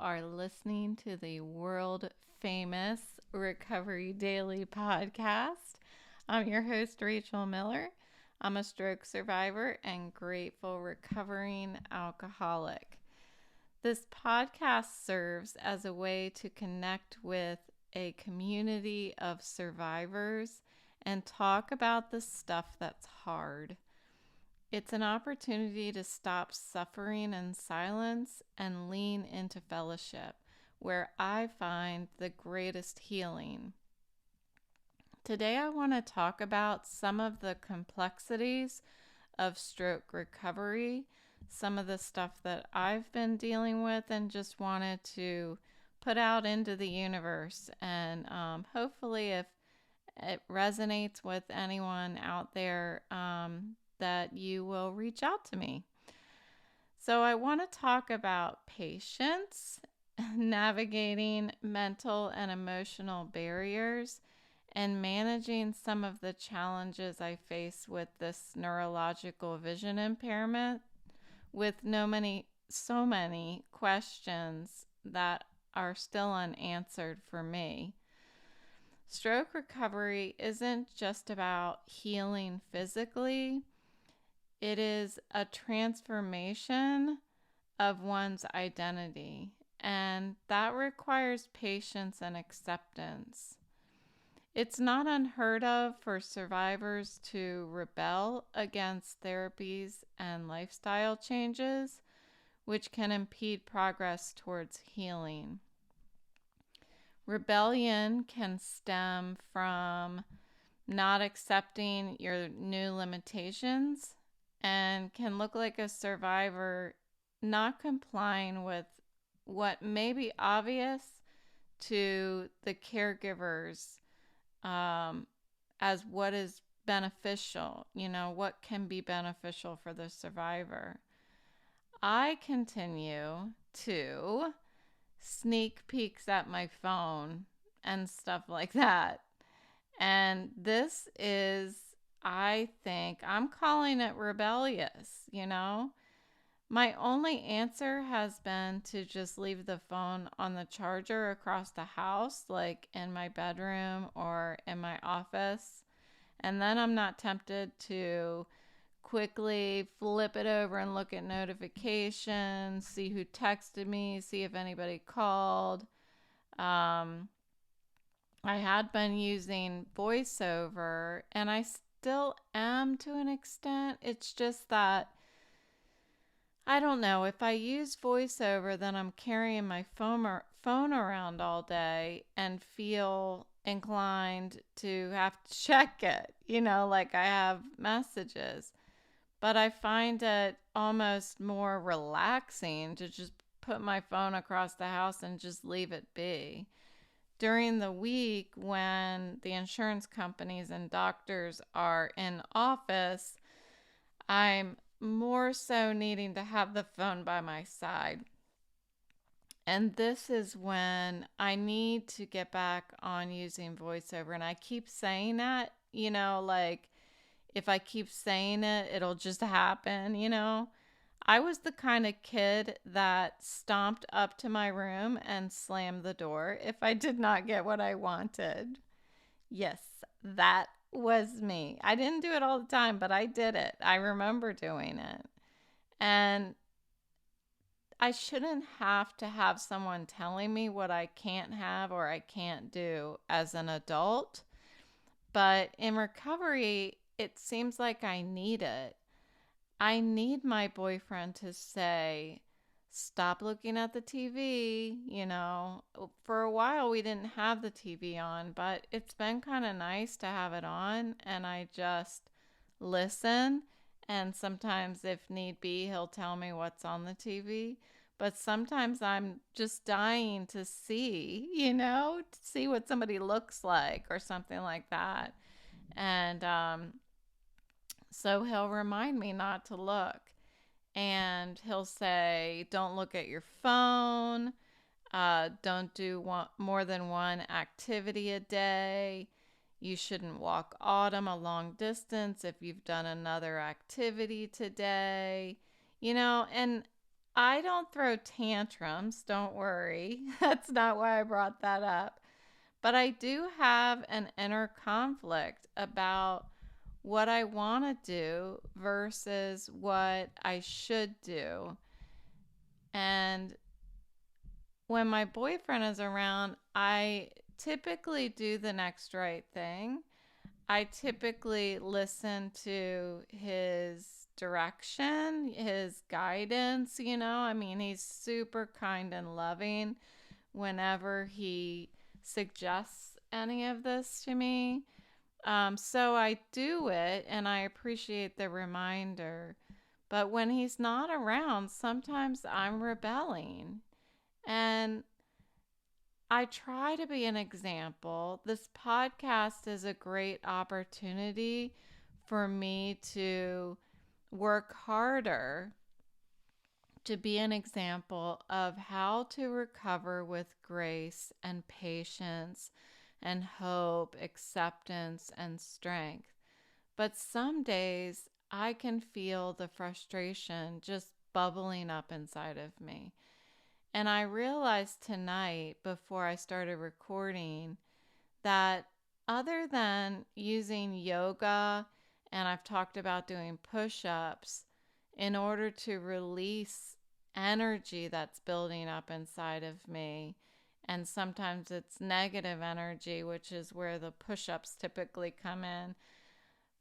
are listening to the world famous Recovery Daily podcast. I'm your host, Rachel Miller. I'm a stroke survivor and grateful recovering alcoholic. This podcast serves as a way to connect with a community of survivors and talk about the stuff that's hard. It's an opportunity to stop suffering in silence and lean into fellowship, where I find the greatest healing. Today, I want to talk about some of the complexities of stroke recovery, some of the stuff that I've been dealing with, and just wanted to put out into the universe. And hopefully, if it resonates with anyone out there, that you will reach out to me. So I want to talk about patience, navigating mental and emotional barriers, and managing some of the challenges I face with this neurological vision impairment, with so many questions that are still unanswered for me. Stroke recovery isn't just about healing physically. It is a transformation of one's identity, and that requires patience and acceptance. It's not unheard of for survivors to rebel against therapies and lifestyle changes, which can impede progress towards healing. Rebellion can stem from not accepting your new limitations and can look like a survivor not complying with what may be obvious to the caregivers as what is beneficial, what can be beneficial for the survivor. I continue to sneak peeks at my phone and stuff like that. And this is, I think, I'm calling it rebellious, My only answer has been to just leave the phone on the charger across the house, like in my bedroom or in my office. And then I'm not tempted to quickly flip it over and look at notifications, see who texted me, see if anybody called. I had been using voiceover, and I still am to an extent. It's just that, I don't know, if I use voiceover, then I'm carrying my phone around all day and feel inclined to have to check it, like I have messages. But I find it almost more relaxing to just put my phone across the house and just leave it be. During the week when the insurance companies and doctors are in office, I'm more so needing to have the phone by my side. And this is when I need to get back on using voiceover. And I keep saying that, like if I keep saying it, it'll just happen, I was the kind of kid that stomped up to my room and slammed the door if I did not get what I wanted. Yes, that was me. I didn't do it all the time, but I did it. I remember doing it. And I shouldn't have to have someone telling me what I can't have or I can't do as an adult. But in recovery, it seems like I need it. I need my boyfriend to say, stop looking at the TV. For a while we didn't have the TV on, but it's been kind of nice to have it on, and I just listen. And sometimes, if need be, he'll tell me what's on the TV. But sometimes I'm just dying to see, to see what somebody looks like or something like that. And so he'll remind me not to look. And he'll say, don't look at your phone. Don't do more than one activity a day. You shouldn't walk Autumn a long distance if you've done another activity today. And I don't throw tantrums, don't worry. That's not why I brought that up. But I do have an inner conflict about what I want to do versus what I should do. And when my boyfriend is around, I typically do the next right thing. I typically listen to his direction, his guidance, I mean, he's super kind and loving whenever he suggests any of this to me. So I do it and I appreciate the reminder. But when he's not around, sometimes I'm rebelling. And I try to be an example. This podcast is a great opportunity for me to work harder to be an example of how to recover with grace and patience and hope, acceptance, and strength. But some days I can feel the frustration just bubbling up inside of me. And I realized tonight, before I started recording, that other than using yoga, and I've talked about doing push ups in order to release energy that's building up inside of me. And sometimes it's negative energy, which is where the push ups typically come in.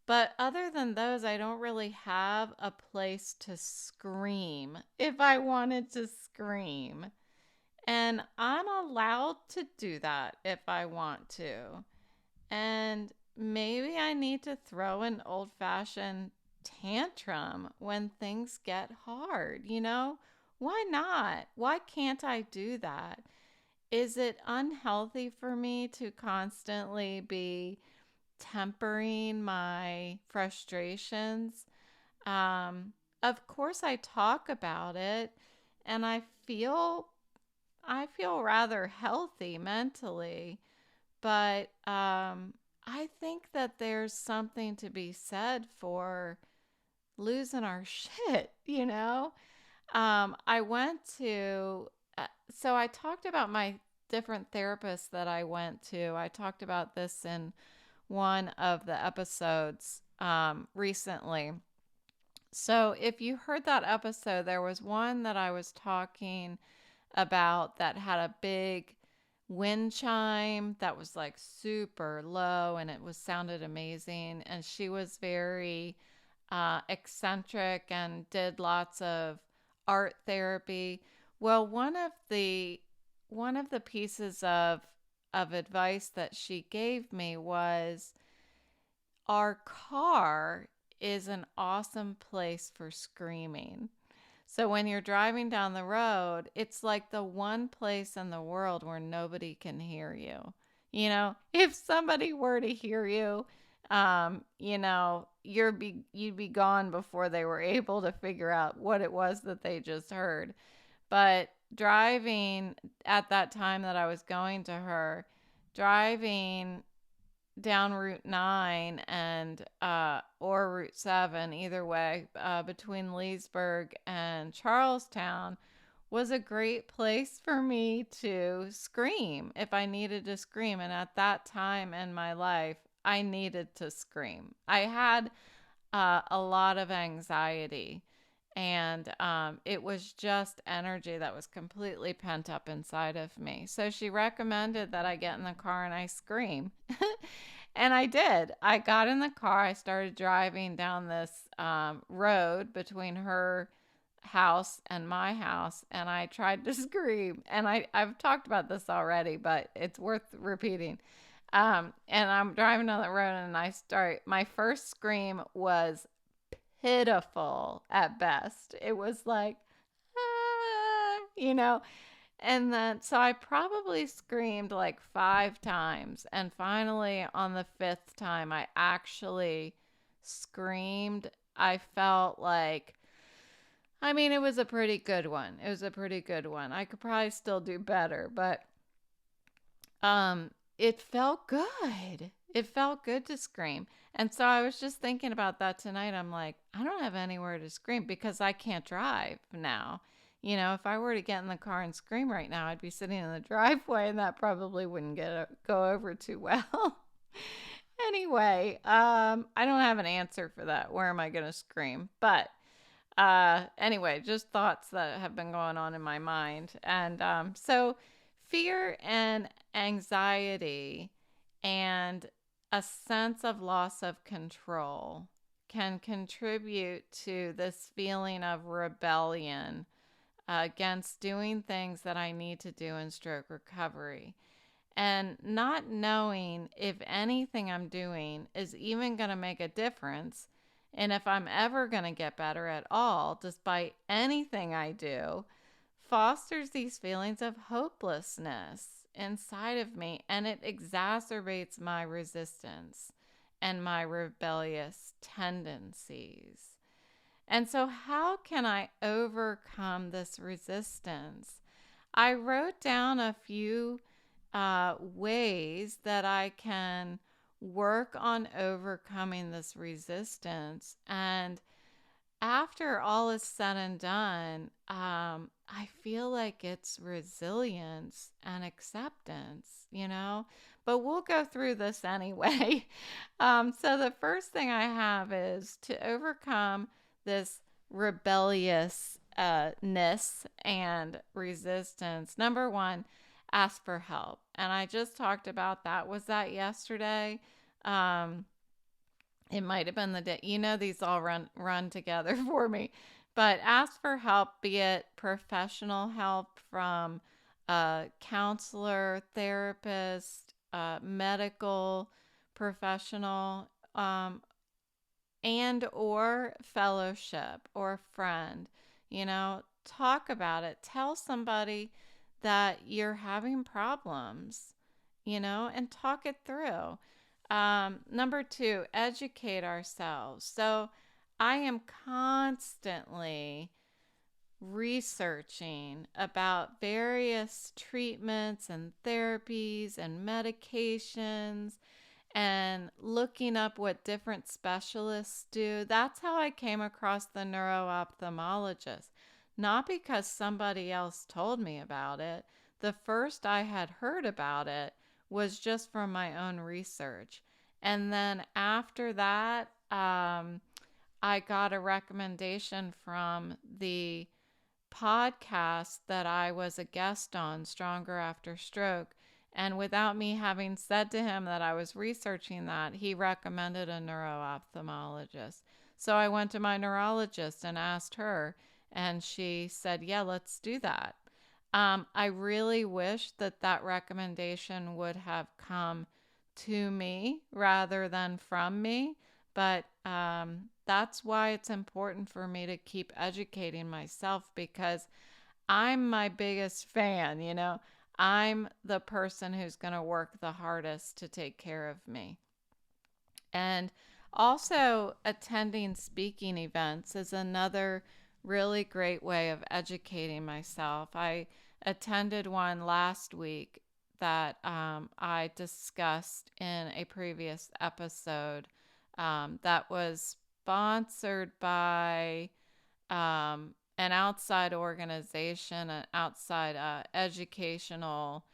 But other than those, I don't really have a place to scream if I wanted to scream. And I'm allowed to do that if I want to. And maybe I need to throw an old fashioned tantrum when things get hard, Why not? Why can't I do that? Is it unhealthy for me to constantly be tempering my frustrations? Um, of course, I talk about it, and I feel rather healthy mentally, but I think that there's something to be said for losing our shit. I went to, so I talked about my different therapists that I went to. I talked about this in one of the episodes recently. So if you heard that episode, there was one that I was talking about that had a big wind chime that was like super low and it was sounded amazing, and she was very eccentric and did lots of art therapy. Well, one of the pieces of advice that she gave me was our car is an awesome place for screaming. So when you're driving down the road, it's like the one place in the world where nobody can hear you. If somebody were to hear you, you'd be gone before they were able to figure out what it was that they just heard. But driving at that time that I was going to her, driving down Route 9 and or Route 7, either way, between Leesburg and Charlestown, was a great place for me to scream if I needed to scream. And at that time in my life, I needed to scream. I had a lot of anxiety, and it was just energy that was completely pent up inside of me. So she recommended that I get in the car and I scream. And I did. I got in the car. I started driving down this road between her house and my house, and I tried to scream. And I've talked about this already, but it's worth repeating. And I'm driving down the road, and my first scream was pitiful at best. It was like, ah. And then, so I probably screamed like 5 times. And finally, on the fifth time, I actually screamed. I felt like, I mean, it was a pretty good one. It was a pretty good one. I could probably still do better, but it felt good. It felt good to scream. And so I was just thinking about that tonight. I'm like, I don't have anywhere to scream because I can't drive now. If I were to get in the car and scream right now, I'd be sitting in the driveway, and that probably wouldn't go over too well. Anyway, I don't have an answer for that. Where am I going to scream? But anyway, just thoughts that have been going on in my mind. And so fear and anxiety and a sense of loss of control can contribute to this feeling of rebellion against doing things that I need to do in stroke recovery. And not knowing if anything I'm doing is even going to make a difference, and if I'm ever going to get better at all, despite anything I do, fosters these feelings of hopelessness inside of me, and it exacerbates my resistance and my rebellious tendencies. And so, how can I overcome this resistance? I wrote down a few ways that I can work on overcoming this resistance. And after all is said and done, I feel like it's resilience and acceptance. But we'll go through this anyway. So the first thing I have is to overcome this rebelliousness and resistance. Number one, ask for help. And I just talked about that. Was that yesterday? It might have been the day. These all run together for me. But ask for help, be it professional help from a counselor, therapist, medical professional, and or fellowship or friend. Talk about it. Tell somebody that you're having problems, and talk it through. Number two, educate ourselves. So I am constantly researching about various treatments and therapies and medications and looking up what different specialists do. That's how I came across the neuro-ophthalmologist. Not because somebody else told me about it. The first I had heard about it was just from my own research. And then after that, I got a recommendation from the podcast that I was a guest on, Stronger After Stroke. And without me having said to him that I was researching that, he recommended a neuro-ophthalmologist. So I went to my neurologist and asked her, and she said, yeah, let's do that. I really wish that recommendation would have come to me rather than from me, but that's why it's important for me to keep educating myself, because I'm my biggest fan. I'm the person who's going to work the hardest to take care of me. And also, attending speaking events is another really great way of educating myself. I attended one last week that I discussed in a previous episode that was sponsored by an outside organization, an outside educational,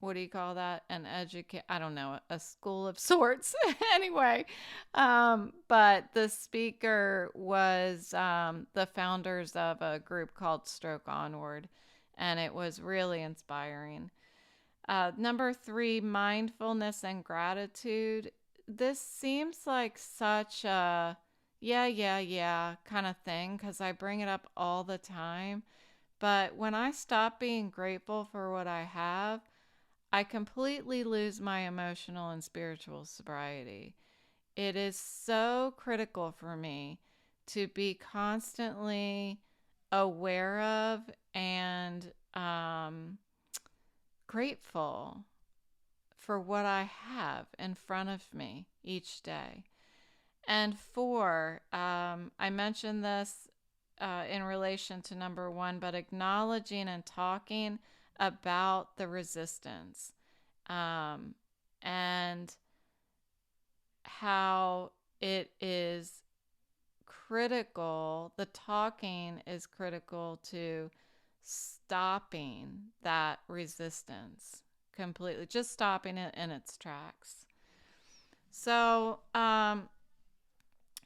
what do you call that? I don't know, a school of sorts. Anyway, but the speaker was the founders of a group called Stroke Onward, and it was really inspiring. Number three, mindfulness and gratitude. This seems like such a yeah kind of thing because I bring it up all the time. But when I stop being grateful for what I have, I completely lose my emotional and spiritual sobriety. It is so critical for me to be constantly aware of and grateful for what I have in front of me each day. And four, I mentioned this in relation to number one, but acknowledging and talking about the resistance and how it is critical, the talking is critical to stopping that resistance completely, just stopping it in its tracks. So,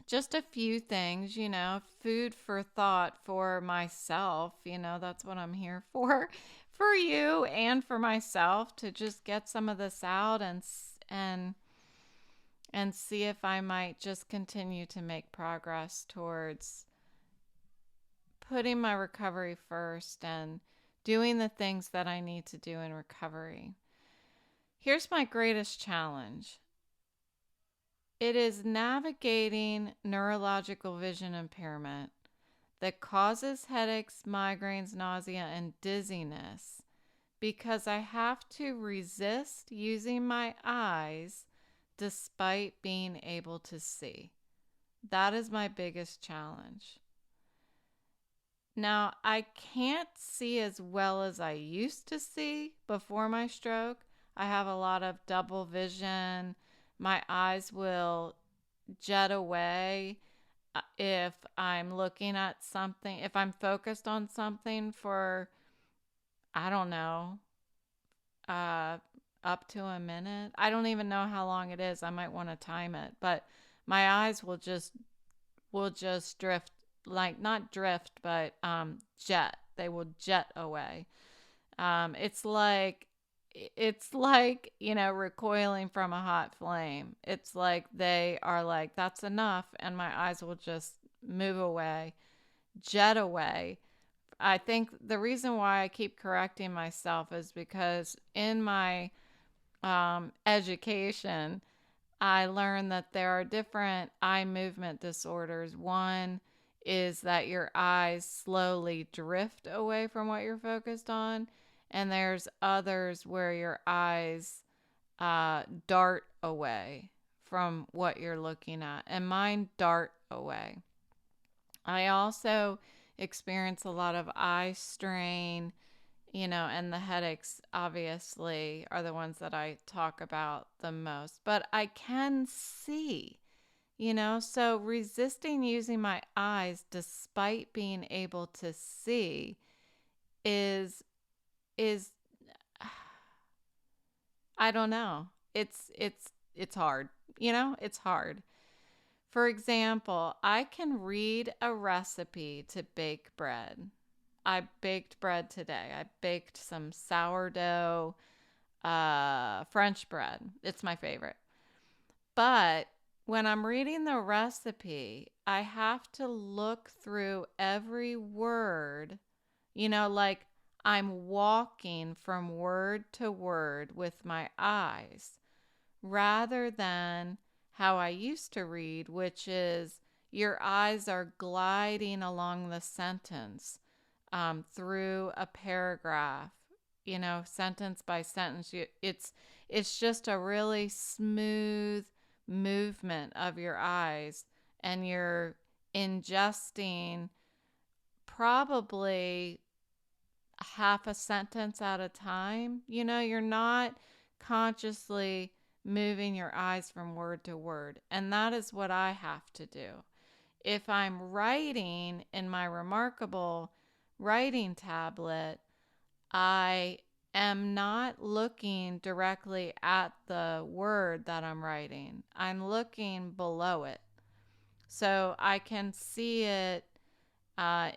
just a few things, food for thought for myself, that's what I'm here for you and for myself to just get some of this out and see if I might just continue to make progress towards putting my recovery first and doing the things that I need to do in recovery. Here's my greatest challenge. It is navigating neurological vision impairment that causes headaches, migraines, nausea, and dizziness because I have to resist using my eyes despite being able to see. That is my biggest challenge. Now, I can't see as well as I used to see before my stroke. I have a lot of double vision. My eyes will jet away if I'm looking at something, if I'm focused on something for, I don't know, uh, up to a minute. I don't even know how long it is. I might want to time it, but my eyes will just drift, like not drift, but jet. They will jet away. It's like recoiling from a hot flame. It's like they are like, that's enough, and my eyes will just move away, jet away. I think the reason why I keep correcting myself is because in my education, I learned that there are different eye movement disorders. One is that your eyes slowly drift away from what you're focused on, and there's others where your eyes dart away from what you're looking at, and mine dart away. I also experience a lot of eye strain, and the headaches obviously are the ones that I talk about the most. But I can see, so resisting using my eyes despite being able to see is I don't know. It's hard. It's hard. For example, I can read a recipe to bake bread. I baked bread today. I baked some sourdough French bread. It's my favorite. But when I'm reading the recipe, I have to look through every word, like I'm walking from word to word with my eyes rather than how I used to read, which is your eyes are gliding along the sentence through a paragraph, sentence by sentence. It's just a really smooth movement of your eyes, and you're ingesting probably half a sentence at a time. You're not consciously moving your eyes from word to word. And that is what I have to do. If I'm writing in my remarkable writing tablet, I am not looking directly at the word that I'm writing. I'm looking below it. So I can see it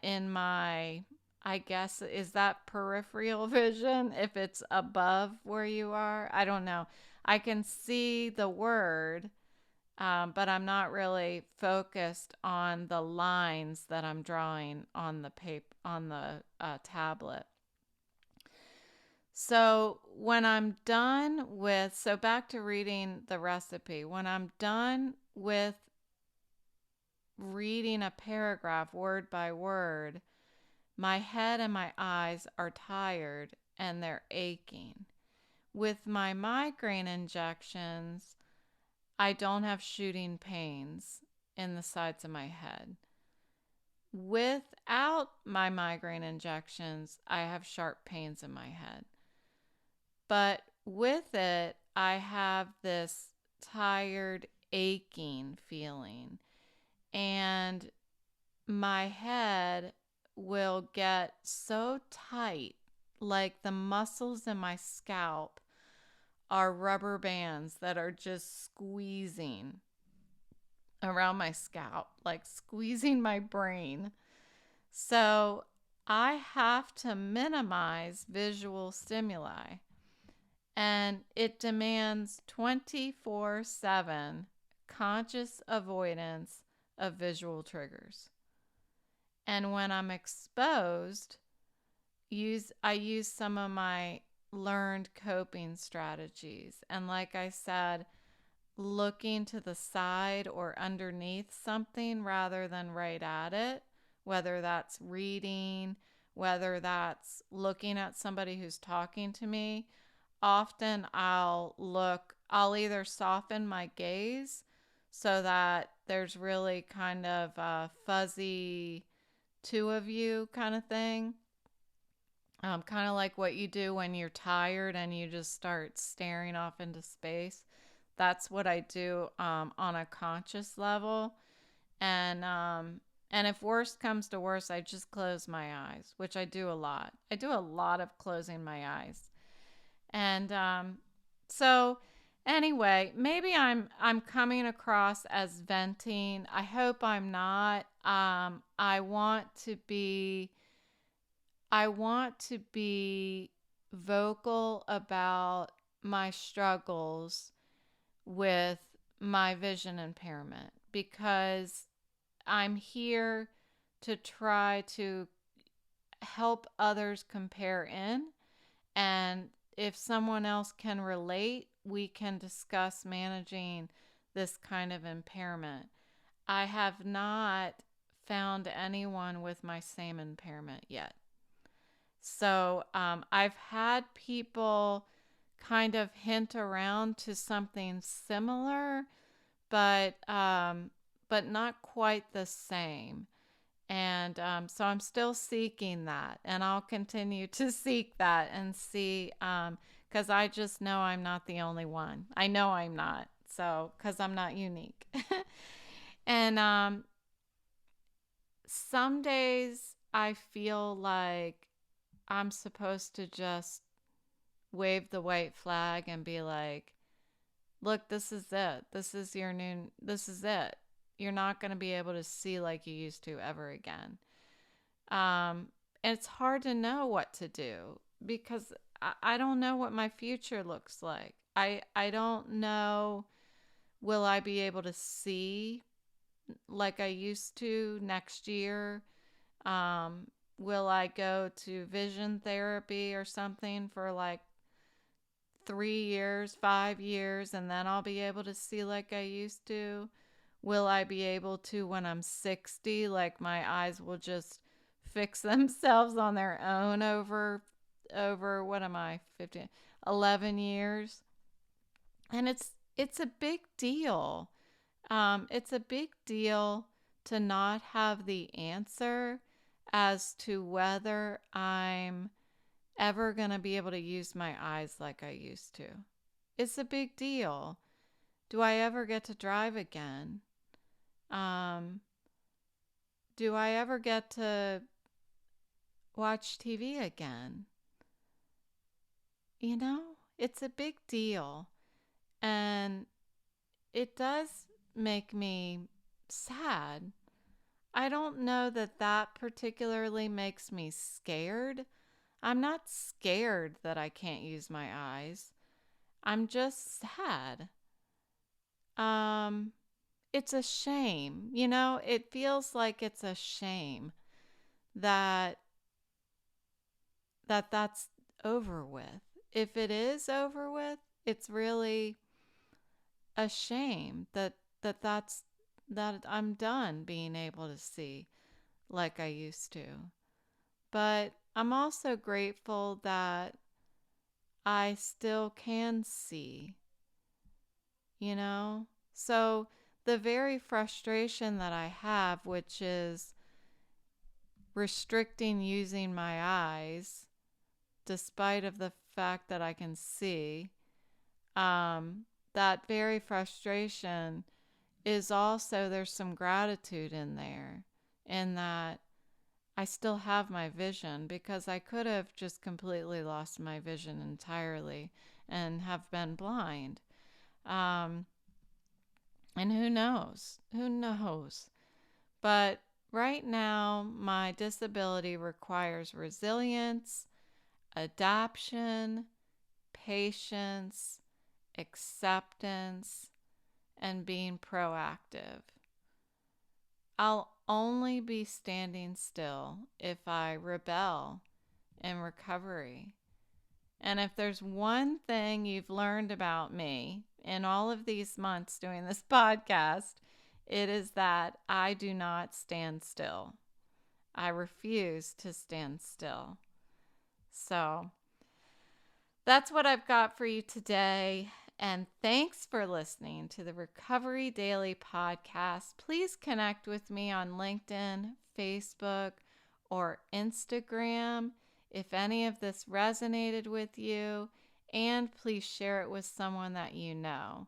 in my, I guess, is that peripheral vision if it's above where you are? I don't know. I can see the word, but I'm not really focused on the lines that I'm drawing on the paper, on the tablet. So when I'm done with, so back to reading the recipe, when I'm done with reading a paragraph word by word, my head and my eyes are tired and they're aching. With my migraine injections, I don't have shooting pains in the sides of my head. Without my migraine injections, I have sharp pains in my head. But with it, I have this tired, aching feeling. And my head will get so tight, like the muscles in my scalp are rubber bands that are just squeezing around my scalp, like squeezing my brain. So I have to minimize visual stimuli, and it demands 24/7 conscious avoidance of visual triggers. And when I'm exposed, I use some of my learned coping strategies. And like I said, looking to the side or underneath something rather than right at it, whether that's reading, whether that's looking at somebody who's talking to me. Often I'll either soften my gaze so that there's really kind of a fuzzy two of you kind of thing. Kind of like what you do when you're tired and you just start staring off into space. That's what I do on a conscious level. And and if worst comes to worst, I just close my eyes, which I do a lot. I do a lot of closing my eyes. And so anyway, maybe I'm coming across as venting. I hope I'm not. I want to be vocal about my struggles with my vision impairment because I'm here to try to help others compare in. And if someone else can relate, we can discuss managing this kind of impairment. I have not found anyone with my same impairment yet. So I've had people kind of hint around to something similar, but not quite the same. And so I'm still seeking that, and I'll continue to seek that and see, because I just know I'm not the only one. I know I'm not, so because I'm not unique. And some days I feel like I'm supposed to just wave the white flag and be like, look, this is it. This is it. You're not going to be able to see like you used to ever again. And it's hard to know what to do because I don't know what my future looks like. I don't know, will I be able to see like I used to next year? Will I go to vision therapy or something for like 3 years, 5 years, and then I'll be able to see like I used to? Will I be able to when I'm 60? Like my eyes will just fix themselves on their own over what am I, 15, 11 years? And it's a big deal. It's a big deal to not have the answer as to whether I'm ever going to be able to use my eyes like I used to. It's a big deal. Do I ever get to drive again? Um, do I ever get to watch TV again? You know, it's a big deal. And it does make me sad. I don't know that that particularly makes me scared. I'm not scared that I can't use my eyes. I'm just sad. Um, it's a shame. You know, it feels like it's a shame that that's over with. If it is over with, it's really a shame that I'm done being able to see like I used to. But I'm also grateful that I still can see, you know? So the very frustration that I have, which is restricting using my eyes despite of the fact that I can see, that very frustration is also, there's some gratitude in there in that I still have my vision, because I could have just completely lost my vision entirely and have been blind. Um, and who knows? Who knows? But right now, my disability requires resilience, adaption, patience, acceptance, and being proactive. I'll only be standing still if I rebel in recovery. And if there's one thing you've learned about me in all of these months doing this podcast, it is that I do not stand still. I refuse to stand still. So that's what I've got for you today. And thanks for listening to the Recovery Daily podcast. Please connect with me on LinkedIn, Facebook, or Instagram if any of this resonated with you. And please share it with someone that you know.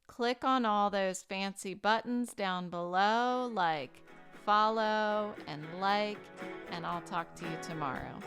Click on all those fancy buttons down below, like follow and like, and I'll talk to you tomorrow.